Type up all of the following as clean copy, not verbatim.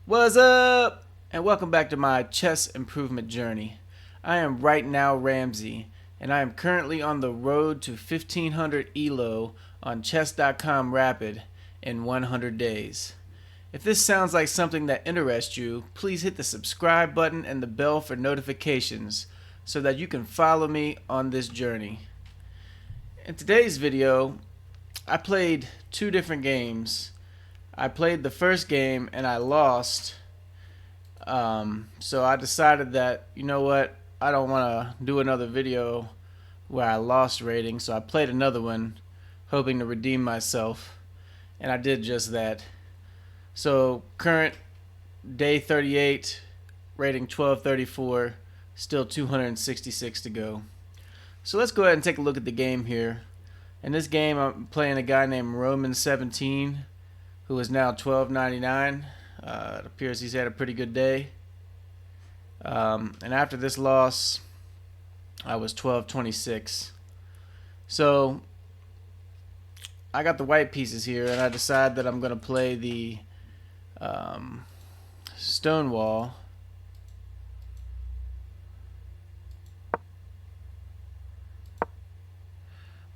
What's up? And welcome back to my chess improvement journey. I am right now Ramsey, and I am currently on the road to 1500 ELO on chess.com Rapid in 100 days. If this sounds like something that interests you, please hit the subscribe button and the bell for notifications so that you can follow me on this journey. In today's video, I played two different games. I played the first game and I lost. So I decided that, you know what, I don't want to do another video where I lost rating, so I played another one hoping to redeem myself, and I did just that. So current day 38, rating 1234, still 266 to go. So let's go ahead and take a look at the game here. In this game, I'm playing a guy named Roman 17, who is now 1299. It appears he's had a pretty good day. And after this loss, I was 1226. So I got the white pieces here, and I decide that I'm going to play the Stonewall.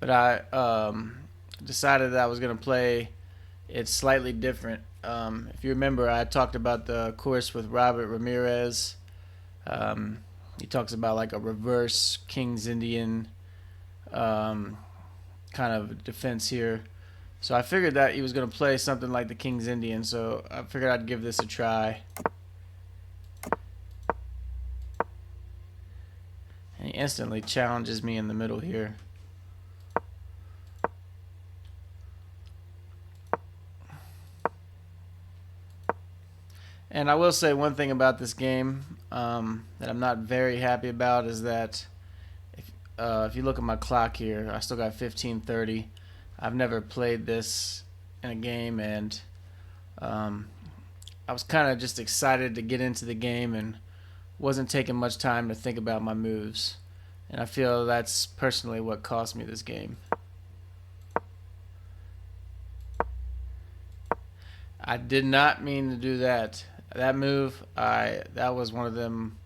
But I decided that I was going to play it slightly different. If you remember, I talked about the course with Robert Ramirez. He talks about like a reverse King's Indian kind of defense here. So I figured that he was going to play something like the King's Indian, so I figured I'd give this a try. And he instantly challenges me in the middle here. And I will say one thing about this game that I'm not very happy about is that if you look at my clock here, I still got 15:30. I've never played this in a game, and I was kind of just excited to get into the game and wasn't taking much time to think about my moves. And I feel that's personally what cost me this game. I did not mean to do that. That move, that was one of them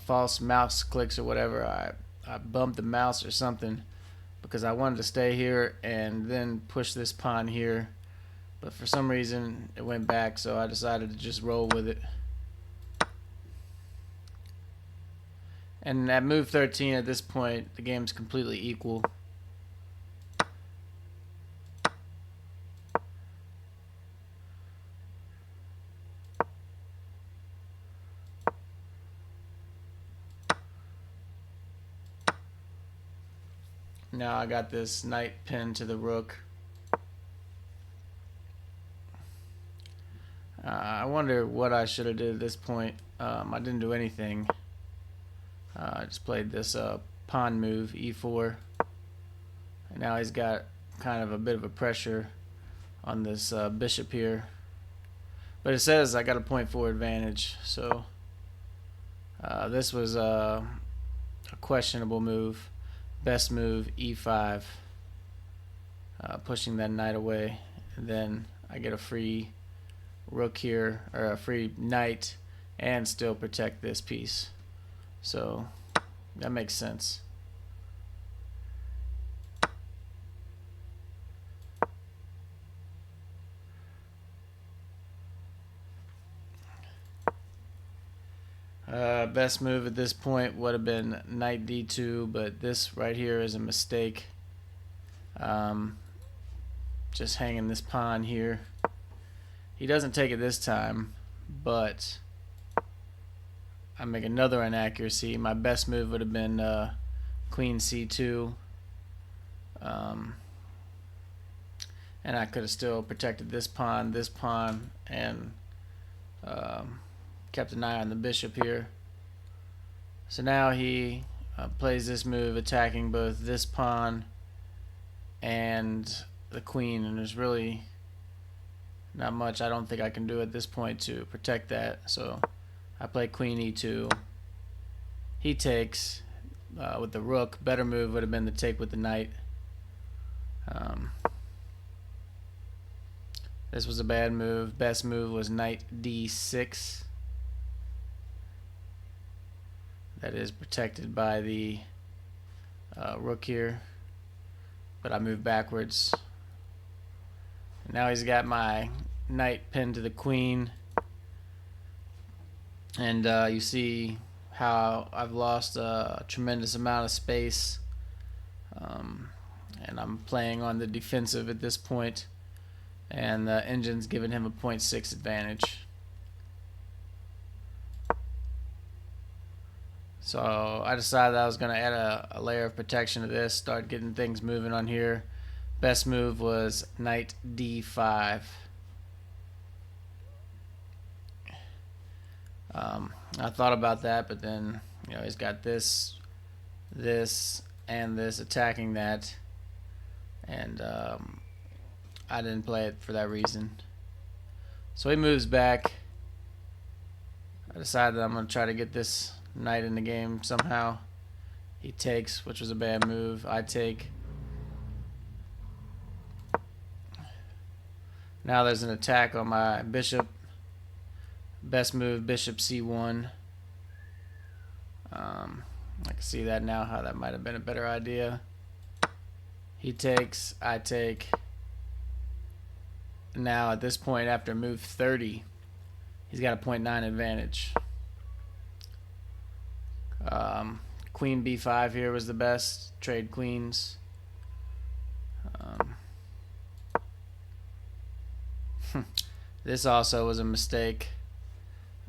false mouse clicks or whatever. I bumped the mouse or something because I wanted to stay here and then push this pawn here, but for some reason it went back, so I decided to just roll with it. And at move 13, at this point, the game's completely equal. Now I got this knight pinned to the rook. I wonder what I should have did at this point. I didn't do anything. I just played this pawn move, e4. And now he's got kind of a bit of a pressure on this bishop here. But it says I got a point 4 advantage, so this was a questionable move. Best move, e5, pushing that knight away, and then I get a free rook here, or a free knight, and still protect this piece. So that makes sense. Best move at this point would have been knight d2, but this right here is a mistake. Just hanging this pawn here. He doesn't take it this time, but I make another inaccuracy. My best move would have been queen c2, and I could have still protected this pawn, and kept an eye on the bishop here. So now he plays this move, attacking both this pawn and the queen, and there's really not much I don't think I can do at this point to protect that. So I play queen e2. He takes with the rook. Better move would have been to take with the knight. This was a bad move. Best move was knight d6. That is protected by the rook here, but I moved backwards. Now he's got my knight pinned to the queen, and you see how I've lost a tremendous amount of space, and I'm playing on the defensive at this point, and the engine's giving him a 0.6 advantage. So I decided I was going to add a layer of protection to this, start getting things moving on here. Best move was knight d5. I thought about that, but then he's got this, and this attacking that, and I didn't play it for that reason. So he moves back. I decided I'm going to try to get this knight in the game somehow. He takes, which was a bad move. I take. Now there's an attack on my bishop. Best move, bishop c1. I can see that now, how that might have been a better idea. He takes, I take. Now at this point, after move 30, he's got a 0.9 advantage. Queen b5 here was the best. Trade queens. This also was a mistake.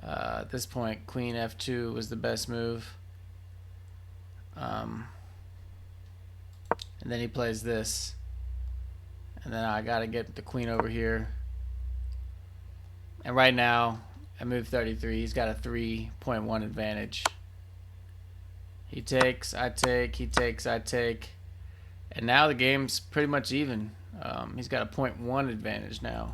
At this point, queen f2 was the best move. And then he plays this. And then I got to get the queen over here. And right now, at move 33, he's got a 3.1 advantage. He takes, I take, he takes, I take. And now the game's pretty much even. He's got a 0.1 advantage now.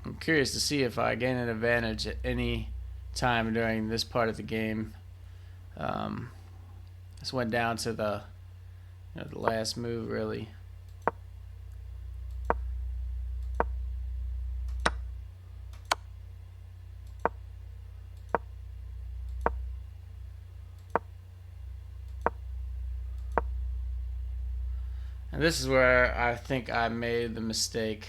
I'm curious to see if I gain an advantage at any time during this part of the game. This went down to the last move, really. And this is where I think I made the mistake.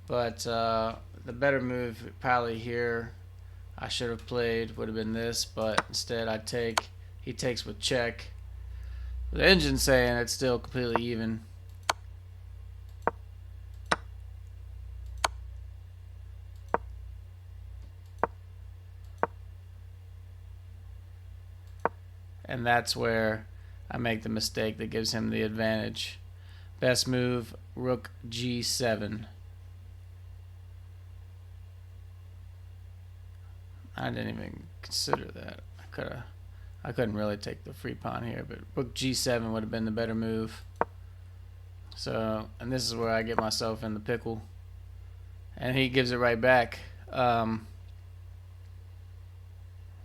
But the better move probably here I should have played would have been this, but instead I take. He takes with check. The engine's saying it's still completely even. And that's where I make the mistake that gives him the advantage. Best move, rook g7. I didn't even consider that. I couldn't really take the free pawn here, but rook g7 would have been the better move. So, and this is where I get myself in the pickle. And he gives it right back.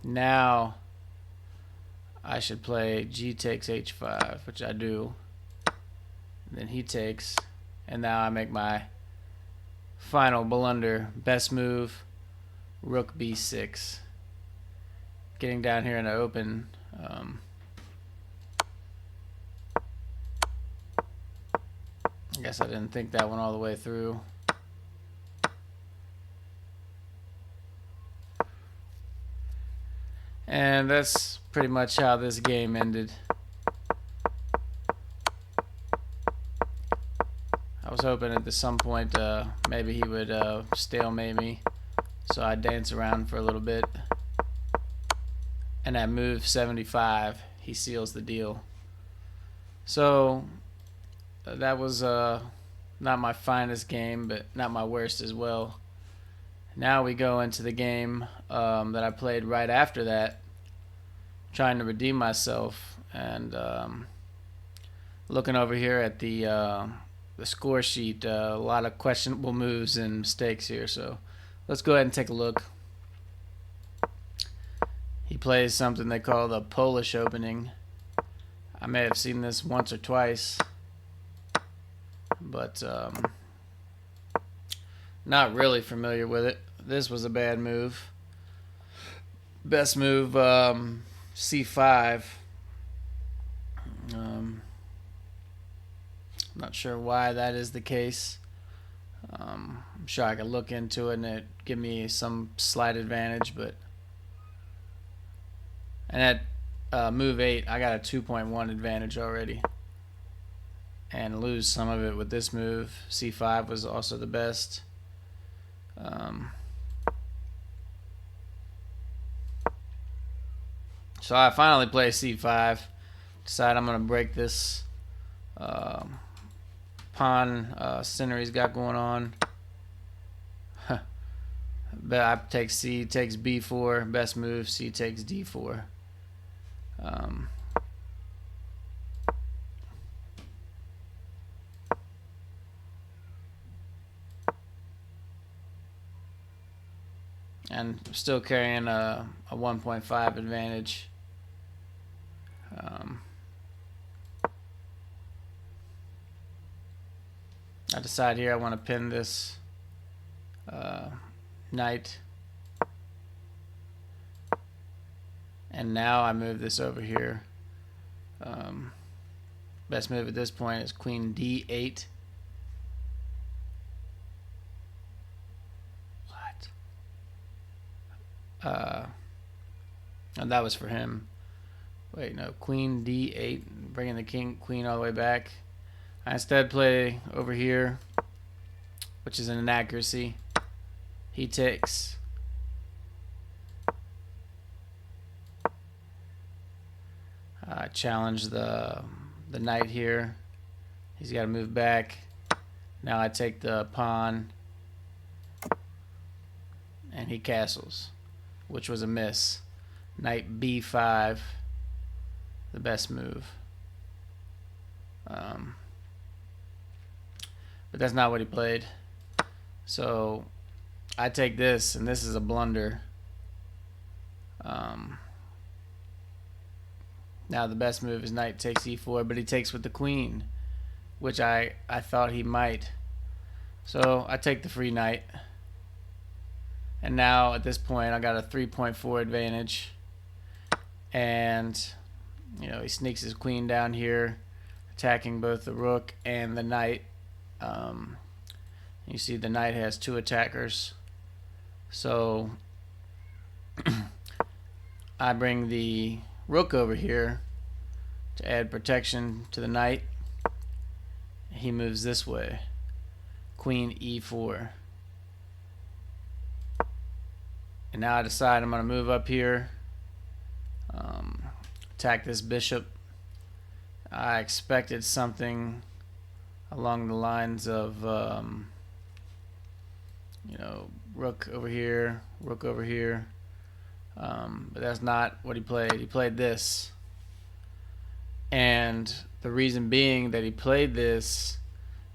Now I should play g takes h5, which I do. And then he takes, and now I make my final blunder. Best move, rook b6. Getting down here in the open. I guess I didn't think that one all the way through. And that's pretty much how this game ended. I was hoping at some point maybe he would stalemate me, so I'd dance around for a little bit. And at move 75, he seals the deal. So that was not my finest game, but not my worst as well. Now we go into the game that I played right after that, trying to redeem myself, and looking over here at the score sheet, a lot of questionable moves and mistakes here. So let's go ahead and take a look. He plays something they call the Polish opening. I may have seen this once or twice, but not really familiar with it. This was a bad move. Best move, c5. Not sure why that is the case. I'm sure I could look into it and it give me some slight advantage, but and at move 8 I got a 2.1 advantage already, and lose some of it with this move. c5 was also the best. So I finally play c5. Decide I'm gonna break this pawn center he's got going on. But I take c, takes b4. Best move, c takes d4. And still carrying a 1.5 advantage. I decide here I want to pin this knight, and now I move this over here. Best move at this point is queen d8. What? And that was for him. Wait, no, queen d8, bringing the queen all the way back. I instead play over here, which is an inaccuracy. He takes. I challenge the knight here. He's got to move back. Now I take the pawn, and he castles, which was a miss. Knight b5, the best move. But that's not what he played. So I take this, and this is a blunder. Now the best move is knight takes e4, but he takes with the queen, which I thought he might. So I take the free knight. And now at this point I got a 3.4 advantage. And you know, he sneaks his queen down here, attacking both the rook and the knight. You see the knight has 2 attackers. So I bring the rook over here to add protection to the knight. He moves this way. Queen e4. And now I decide I'm going to move up here, attack this bishop. I expected something along the lines of you know, rook over here, rook over here, but that's not what he played. He played this, and the reason being that he played this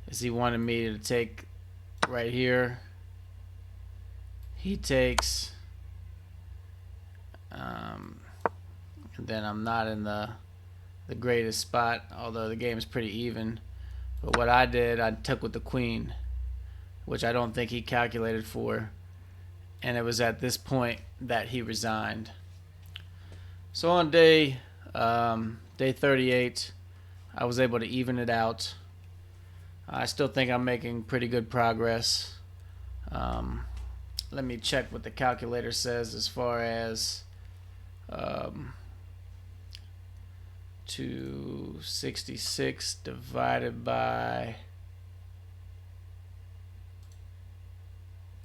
is he wanted me to take right here. He takes, and then I'm not in the greatest spot, although the game is pretty even. But what I did, I took with the queen, which I don't think he calculated for, and it was at this point that he resigned. So on day 38, I was able to even it out. I still think I'm making pretty good progress. Let me check what the calculator says as far as 266 divided by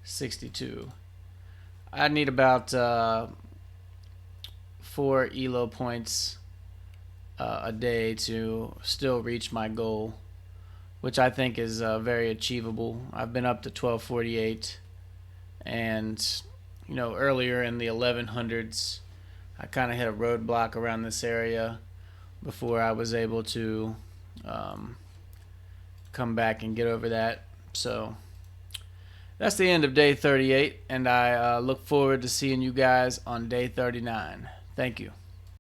62. I need about 4 ELO points a day to still reach my goal, which I think is very achievable. I've been up to 1248, and you know, earlier in the 1100s I kind of hit a roadblock around this area before I was able to come back and get over that. So that's the end of day 38, and I look forward to seeing you guys on day 39. Thank you.